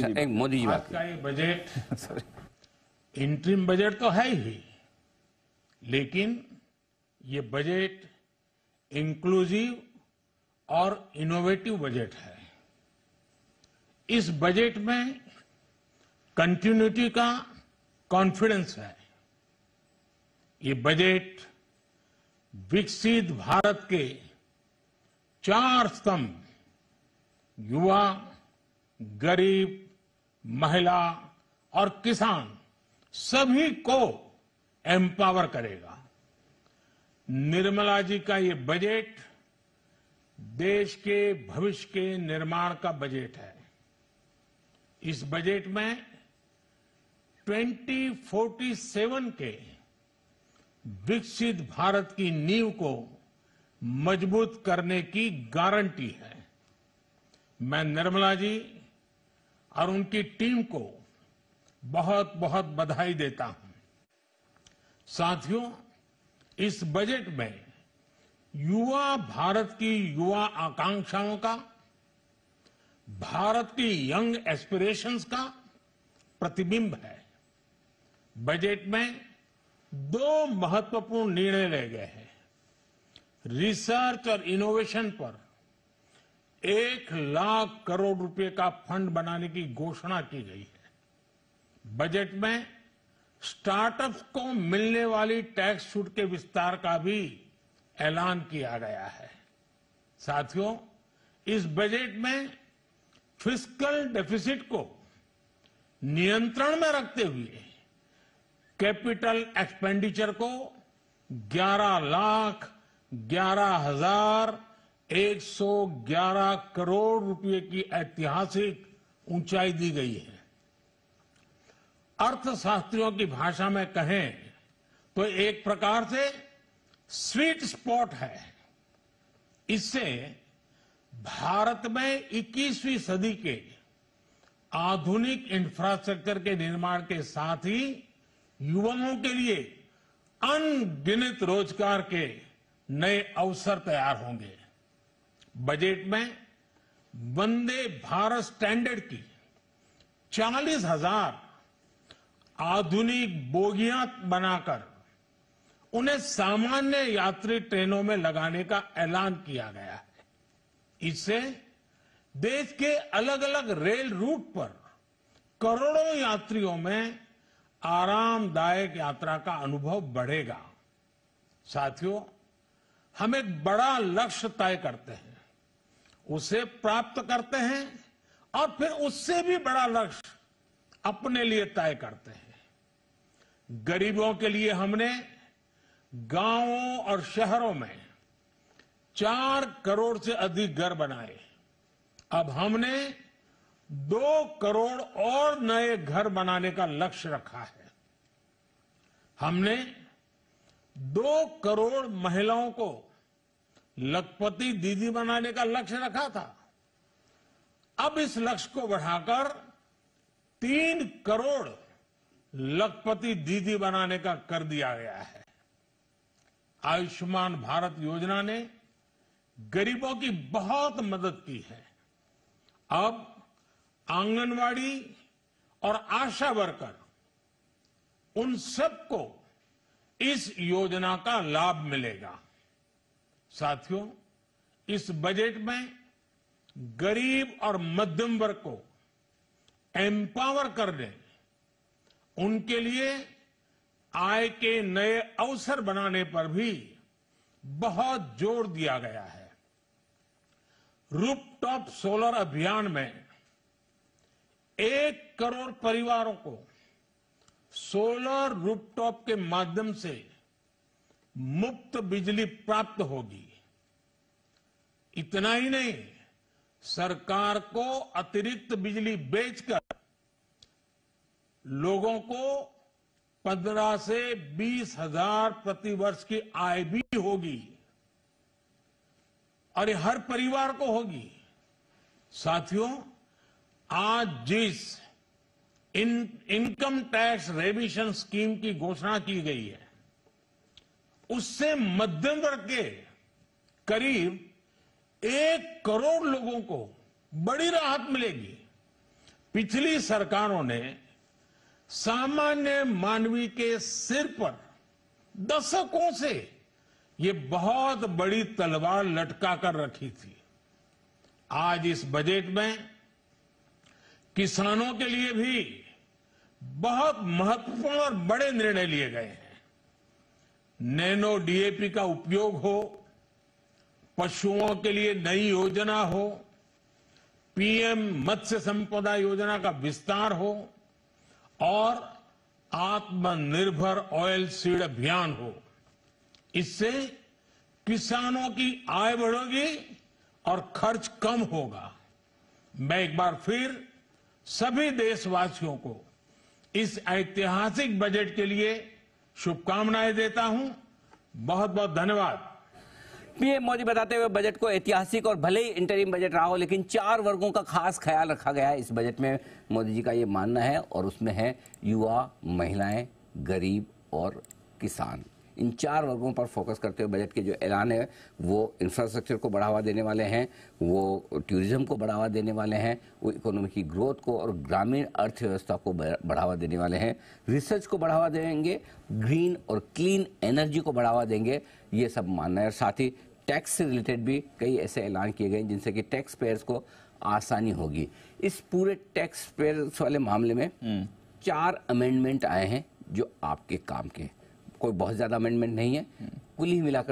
एक मोदी जी आज बात का ये बजट सॉरी इंटरिम बजट तो है ही, लेकिन ये बजट इंक्लूसिव और इनोवेटिव बजट है। इस बजट में कंटिन्यूटी का कॉन्फिडेंस है। ये बजट विकसित भारत के 4 स्तंभ युवा, गरीब, महिला और किसान सभी को एम्पावर करेगा। निर्मला जी का ये बजट देश के भविष्य के निर्माण का बजट है। इस बजट में 2047 के विकसित भारत की नींव को मजबूत करने की गारंटी है। मैं निर्मला जी और उनकी टीम को बहुत बहुत बधाई देता हूं। साथियों, इस बजट में युवा भारत की युवा आकांक्षाओं का, भारत की यंग एस्पिरेशंस का प्रतिबिंब है। बजट में 2 महत्वपूर्ण निर्णय लिए गए हैं। रिसर्च और इनोवेशन पर 1 लाख करोड़ रुपए का फंड बनाने की घोषणा की गई है। बजट में स्टार्टअप्स को मिलने वाली टैक्स छूट के विस्तार का भी ऐलान किया गया है। साथियों, इस बजट में फिस्कल डेफिसिट को नियंत्रण में रखते हुए कैपिटल एक्सपेंडिचर को 11,11,111 करोड़ रुपए की ऐतिहासिक ऊंचाई दी गई है। अर्थशास्त्रियों की भाषा में कहें तो एक प्रकार से स्वीट स्पॉट है। इससे भारत में 21वीं सदी के आधुनिक इंफ्रास्ट्रक्चर के निर्माण के साथ ही युवाओं के लिए अनगिनत रोजगार के नए अवसर तैयार होंगे। बजट में वंदे भारत स्टैंडर्ड की 40,000 आधुनिक बोगियां बनाकर उन्हें सामान्य यात्री ट्रेनों में लगाने का ऐलान किया गया है। इससे देश के अलग अलग रेल रूट पर करोड़ों यात्रियों में आरामदायक यात्रा का अनुभव बढ़ेगा। साथियों, हम एक बड़ा लक्ष्य तय करते हैं, उसे प्राप्त करते हैं और फिर उससे भी बड़ा लक्ष्य अपने लिए तय करते हैं। गरीबों के लिए हमने गांवों और शहरों में 4 करोड़ से अधिक घर बनाए। अब हमने 2 करोड़ और नए घर बनाने का लक्ष्य रखा है। हमने 2 करोड़ महिलाओं को लखपति दीदी बनाने का लक्ष्य रखा था। अब इस लक्ष्य को बढ़ाकर 3 करोड़ लखपति दीदी बनाने का कर दिया गया है। आयुष्मान भारत योजना ने गरीबों की बहुत मदद की है। अब आंगनवाड़ी और आशा वर्कर, उन सबको इस योजना का लाभ मिलेगा। साथियों, इस बजट में गरीब और मध्यम वर्ग को एम्पावर करने, उनके लिए आय के नए अवसर बनाने पर भी बहुत जोर दिया गया है। रूफटॉप सोलर अभियान में 1 करोड़ परिवारों को सोलर रूफटॉप के माध्यम से मुफ्त बिजली प्राप्त होगी। इतना ही नहीं, सरकार को अतिरिक्त बिजली बेचकर लोगों को 15 से 20 हजार प्रति वर्ष की आय भी होगी और ये हर परिवार को होगी। साथियों, आज जिस इनकम टैक्स रेमिशन स्कीम की घोषणा की गई है, उससे मध्यम वर्ग के करीब 1 करोड़ लोगों को बड़ी राहत मिलेगी। पिछली सरकारों ने सामान्य मानवी के सिर पर दशकों से ये बहुत बड़ी तलवार लटका कर रखी थी। आज इस बजट में किसानों के लिए भी बहुत महत्वपूर्ण और बड़े निर्णय लिए गए हैं। नैनो डीएपी का उपयोग हो, पशुओं के लिए नई योजना हो, पीएम मत्स्य संपदा योजना का विस्तार हो और आत्मनिर्भर ऑयल सीड अभियान हो। इससे किसानों की आय बढ़ेगी और खर्च कम होगा। मैं एक बार फिर सभी देशवासियों को इस ऐतिहासिक बजट के लिए शुभकामनाएं देता हूं। बहुत बहुत धन्यवाद। पीएम मोदी बताते हुए बजट को ऐतिहासिक और भले ही इंटरिम बजट रहा हो, लेकिन 4 वर्गों का खास ख्याल रखा गया है इस बजट में, मोदी जी का ये मानना है। और उसमें है युवा, महिलाएं, गरीब और किसान। इन 4 वर्गों पर फोकस करते हुए बजट के जो ऐलान है वो इंफ्रास्ट्रक्चर को बढ़ावा देने वाले हैं, वो टूरिज्म को बढ़ावा देने वाले हैं, वो इकोनॉमी की ग्रोथ को और ग्रामीण अर्थव्यवस्था को बढ़ावा देने वाले हैं, रिसर्च को बढ़ावा देंगे, ग्रीन और क्लीन एनर्जी को बढ़ावा देंगे, ये सब मानना है। और साथ ही टैक्स से रिलेटेड भी कई ऐसे ऐलान किए गए जिनसे कि टैक्स पेयर्स को आसानी होगी। इस पूरे टैक्स पेयर्स वाले मामले में 4 अमेंडमेंट आए हैं जो आपके काम के, कोई बहुत ज्यादा अमेंडमेंट नहीं है, कुल ही मिलाकर